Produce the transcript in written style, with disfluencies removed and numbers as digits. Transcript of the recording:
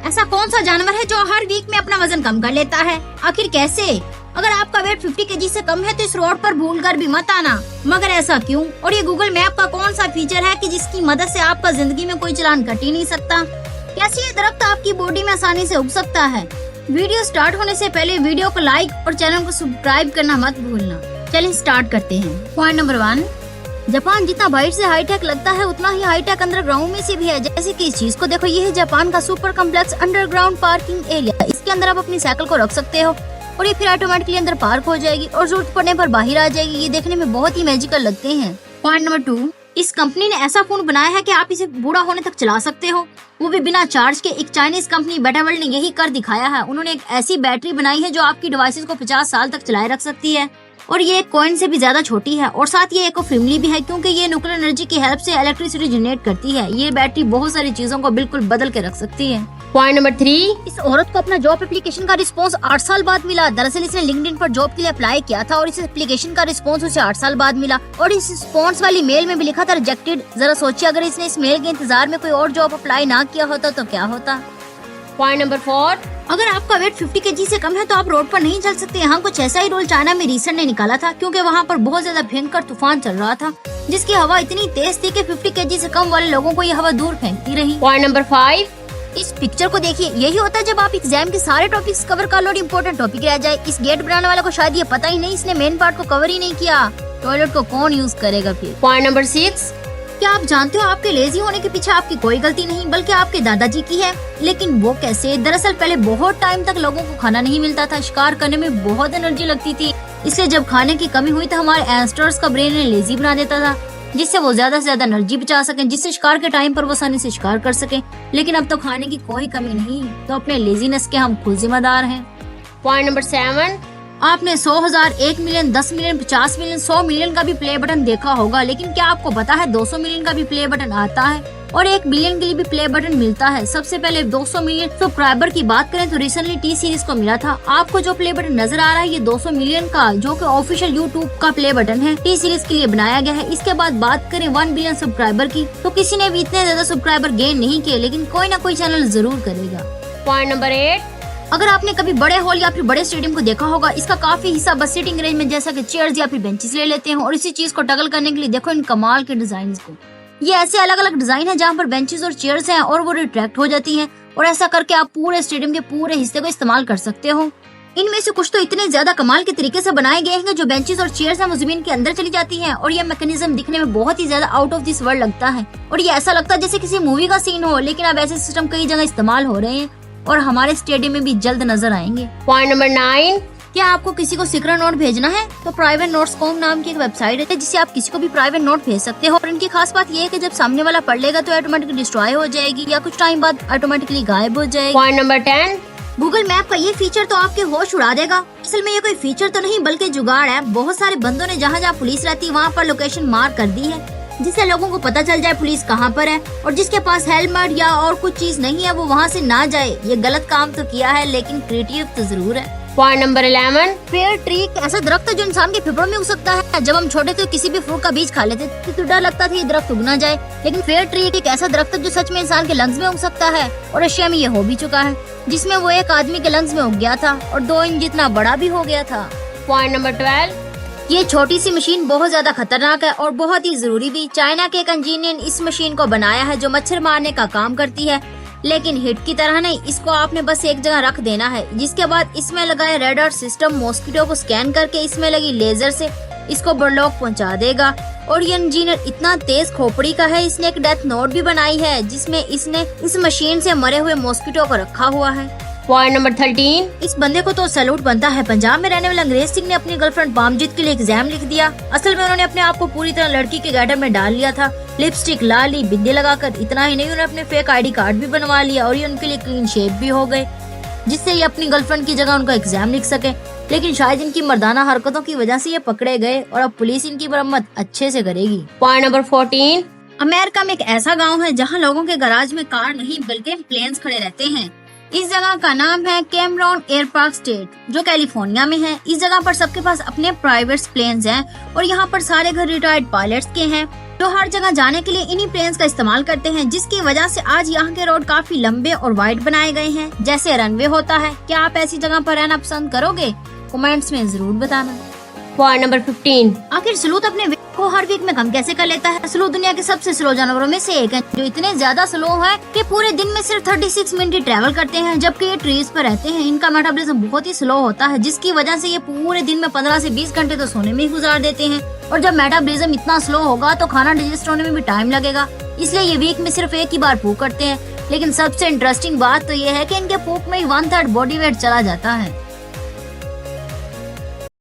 ऐसा कौन सा जानवर है जो हर वीक में अपना वजन कम कर लेता है? आखिर कैसे? अगर आपका वेट 50 केजी से कम है तो इस रोड पर भूलकर भी मत आना। मगर ऐसा क्यों? और ये गूगल मैप का कौन सा फीचर है कि जिसकी मदद से आपका जिंदगी में कोई चालान कट ही नहीं सकता? कैसे ये दरख्त आपकी बॉडी में आसानी से उग सकता है? वीडियो स्टार्ट होने से पहले वीडियो को लाइक और चैनल को सब्सक्राइब करना मत भूलना। चलिए स्टार्ट करते हैं। पॉइंट नंबर 1, जापान जितना बाहर से हाईटेक लगता है उतना ही हाईटेक अंडरग्राउंड में से भी है। जैसे कि इस चीज को देखो, ये है जापान का super complex underground parking area. इसके अंदर आप अपनी साइकिल को रख सकते हो और ये फिर ऑटोमेटिकली अंदर पार्क हो जाएगी और जरूरत पड़ने पर बाहर आ जाएगी। ये देखने में बहुत ही मैजिकल लगते हैं। पॉइंट नंबर 2, इस कंपनी ने ऐसा फोन बनाया है कि आप इसे बूढ़ा होने तक चला सकते हो, वो भी बिना चार्ज के। एक चाइनीज कंपनी बेटावर्ल्ड ने यही कर दिखाया है। उन्होंने एक ऐसी बैटरी बनाई है जो आपकी डिवाइसेस को 50 साल तक चलाए रख सकती है और ये एक कॉइन से भी ज्यादा छोटी है और साथ ये इको फ्रेंडली भी है क्योंकि ये न्यूक्लियर एनर्जी की हेल्प से इलेक्ट्रिसिटी जनरेट करती है। ये बैटरी बहुत सारी चीजों को बिल्कुल बदल के रख सकती है। पॉइंट नंबर 3, इस औरत को अपना जॉब एप्लीकेशन का रिस्पांस 8 साल बाद मिला। दरअसल इसने लिंक्डइन पर जॉब के लिए अप्लाई किया था और इस एप्लीकेशन का रिस्पांस उसे 8 साल बाद मिला और इस रिस्पांस वाली मेल में भी लिखा था रिजेक्टेड। जरा सोचिए अगर इसने इस मेल के इंतजार में कोई और जॉब अप्लाई ना किया होता तो क्या होता। पॉइंट नंबर 4, अगर आपका वेट 50 केजी से कम है तो आप रोड पर नहीं चल सकते। यहाँ कुछ ऐसा ही रूल चाइना में रिसेंट ने निकाला था क्योंकि वहाँ पर बहुत ज्यादा भयंकर तूफान चल रहा था जिसकी हवा इतनी तेज थी कि 50 केजी से कम वाले लोगों को ये हवा दूर फेंकती रही। पॉइंट नंबर 5, इस पिक्चर को देखिए, यही होता है जब आप एग्जाम के सारे टॉपिक्स कवर कर लो और इम्पोर्टेंट टॉपिक रह जाए। इस गेट बनाने वाले को शायद ये पता ही नहीं, इसने मेन पार्ट को कवर ही नहीं किया। टॉयलेट को कौन यूज करेगा फिर। पॉइंट नंबर 6, क्या आप जानते हो आपके लेजी होने के पीछे आपकी कोई गलती नहीं बल्कि आपके दादाजी की है। लेकिन वो कैसे? दरअसल पहले बहुत टाइम तक लोगों को खाना नहीं मिलता था, शिकार करने में बहुत एनर्जी लगती थी। इसलिए जब खाने की कमी हुई तो हमारे एंस्टर्स का ब्रेन लेजी बना देता था जिससे वो ज्यादा से ज्यादा एनर्जी बचा सके, जिससे शिकार के टाइम पर वो आसानी से शिकार कर सके। लेकिन अब तो खाने की कोई कमी नहीं, तो अपने लेजीनेस के हम खुद जिम्मेदार हैं। पॉइंट नंबर 7, आपने 100,000, 1 मिलियन, 10 मिलियन, 50 मिलियन, 100 मिलियन का भी प्ले बटन देखा होगा। लेकिन क्या आपको पता है 200 मिलियन का भी प्ले बटन आता है और 1 बिलियन के लिए भी प्ले बटन मिलता है। सबसे पहले 200 मिलियन सब्सक्राइबर की बात करें तो रिसेंटली टी सीरीज को मिला था। आपको जो प्ले बटन नजर आ रहा है ये 200 मिलियन का जो कि ऑफिशियल यूट्यूब का प्ले बटन है, टी सीरीज के लिए बनाया गया है। इसके बाद बात करें 1 बिलियन सब्सक्राइबर की तो किसी ने भी इतने ज्यादा सब्सक्राइबर गेन नहीं किए, लेकिन कोई ना कोई चैनल जरूर करेगा। पॉइंट नंबर 8, अगर आपने कभी बड़े हॉल या फिर बड़े स्टेडियम को देखा होगा, इसका काफी हिस्सा बस सिटिंग अरेंजमेंट जैसा कि चेयर्स या फिर बेंचेस ले लेते हैं और इसी चीज को टगल करने के लिए देखो इन कमाल के डिजाइन को। ये ऐसे अलग अलग डिजाइन है जहाँ पर बेंचेस और चेयर्स हैं और वो रिट्रैक्ट हो जाती हैं और ऐसा करके आप पूरे स्टेडियम के पूरे हिस्से को इस्तेमाल कर सकते हो। इनमें से कुछ तो इतने ज्यादा कमाल के तरीके से बनाए गए हैं जो बेंचेस और चेयर्स हैं वो जमीन के अंदर चली जाती हैं और ये मैकेनिज्म दिखने में बहुत ही ज्यादा आउट ऑफ दिस वर्ल्ड लगता है और ये ऐसा लगता है जैसे किसी मूवी का सीन हो। लेकिन अब ऐसे सिस्टम कई जगह इस्तेमाल हो रहे हैं और हमारे स्टेडियम में भी जल्द नजर आएंगे। पॉइंट नंबर 9, क्या आपको किसी को सीक्रेट नोट भेजना है तो प्राइवेट नोट्स कॉम नाम की एक वेबसाइट है जिससे आप किसी को भी प्राइवेट नोट भेज सकते हो और इनकी खास बात ये है कि जब सामने वाला पढ़ लेगा तो ऑटोमेटिकली डिस्ट्रॉय हो जाएगी या कुछ टाइम बाद ऑटोमेटिकली गायब हो जाएगी। पॉइंट नंबर 10, गूगल मैप का ये फीचर तो आपके होश उड़ा देगा। असल में ये कोई फीचर तो नहीं बल्कि जुगाड़ है। बहुत सारे बंदों ने जहाँ जहाँ पुलिस रहती है वहाँ पर लोकेशन मार्क कर दी है जिससे लोगों को पता चल जाए पुलिस कहाँ पर है और जिसके पास हेलमेट या और कुछ चीज नहीं है वो वहाँ से ना जाए। ये गलत काम तो किया है लेकिन क्रिएटिव तो जरूर है। पॉइंट नंबर 11, फेयर ट्री एक ऐसा दरख्त है जो इंसान के फेफड़ों में उग सकता है। जब हम छोटे थे किसी भी फ्रूट का बीज खा लेते थे तो डर लगता था ये दरख्त उग ना जाए, लेकिन फेयर ट्री एक ऐसा दरख्त है जो सच में इंसान के लंग्स में उग सकता है और एशिया में ये हो भी चुका है जिसमें वो एक आदमी के लंग्स में उग गया था और 2 इंच जितना बड़ा भी हो गया था। पॉइंट नंबर 12, ये छोटी सी मशीन बहुत ज्यादा खतरनाक है और बहुत ही जरूरी भी। चाइना के एक इंजीनियर ने इस मशीन को बनाया है जो मच्छर मारने का काम करती है, लेकिन हिट की तरह नहीं। इसको आपने बस एक जगह रख देना है जिसके बाद इसमें लगाए रेडार सिस्टम मॉस्किटो को स्कैन करके इसमें लगी लेजर से इसको बर्लॉक पहुंचा देगा। और ये इंजीनियर इतना तेज खोपड़ी का है, इसने एक डेथ नोट भी बनाई है जिसमें इसने इस मशीन से मरे हुए मॉस्किटो को रखा हुआ है। पॉइंट नंबर 13, इस बंदे को तो सैल्यूट बनता है। पंजाब में रहने वाले अंग्रेज सिंह ने अपनी गर्लफ्रेंड पामजीत के लिए एग्जाम लिख दिया। असल में उन्होंने अपने आप को पूरी तरह लड़की के गेटअप में डाल लिया था, लिपस्टिक ला ली, बिंदी लगाकर। इतना ही नहीं, उन्होंने अपने फेक ID कार्ड भी बनवा लिया और ये उनके लिए क्लीन शेप भी हो गए जिससे ये अपनी गर्लफ्रेंड की जगह उनका एग्जाम लिख सके। लेकिन शायद इनकी मर्दाना हरकतों की वजह से ये पकड़े गए और अब पुलिस इनकी मरम्मत अच्छे से करेगी। पॉइंट नंबर 14, अमेरिका में एक ऐसा गाँव है जहाँ लोगों के गराज में कार नहीं बल्कि प्लेन्स खड़े रहते हैं। इस जगह का नाम है कैमरॉन एयर पार्क स्टेट जो कैलिफोर्निया में है। इस जगह पर सबके पास अपने प्राइवेट प्लेन्स हैं और यहाँ पर सारे घर रिटायर्ड पायलट्स के हैं जो हर जगह जाने के लिए इन्हीं प्लेन्स का इस्तेमाल करते हैं, जिसकी वजह से आज यहाँ के रोड काफी लंबे और वाइड बनाए गए हैं, जैसे रनवे होता है। क्या आप ऐसी जगह पर रहना पसंद करोगे? कमेंट्स में जरूर बताना। पॉइंट नंबर 15, आखिर स्लूथ अपने वेट को हर वीक में कम कैसे कर लेता है? स्लूथ दुनिया के सबसे स्लो जानवरों में से एक है, जो इतने ज्यादा स्लो है कि पूरे दिन में सिर्फ 36 मिनट ही ट्रैवल करते हैं। जबकि ये ट्रीज पर रहते हैं, इनका मेटाबॉलिज्म बहुत ही स्लो होता है, जिसकी वजह से ये पूरे दिन में 15 से 20 घंटे तो सोने में ही गुजार देते हैं। और जब मेटाबॉलिज्म इतना स्लो होगा तो खाना डाइजेस्ट होने में भी टाइम लगेगा, इसलिए ये वीक में सिर्फ एक ही बार पूप करते हैं। लेकिन सबसे इंटरेस्टिंग बात तो ये है कि इनके पूप में ही 1/3 बॉडी वेट चला जाता है।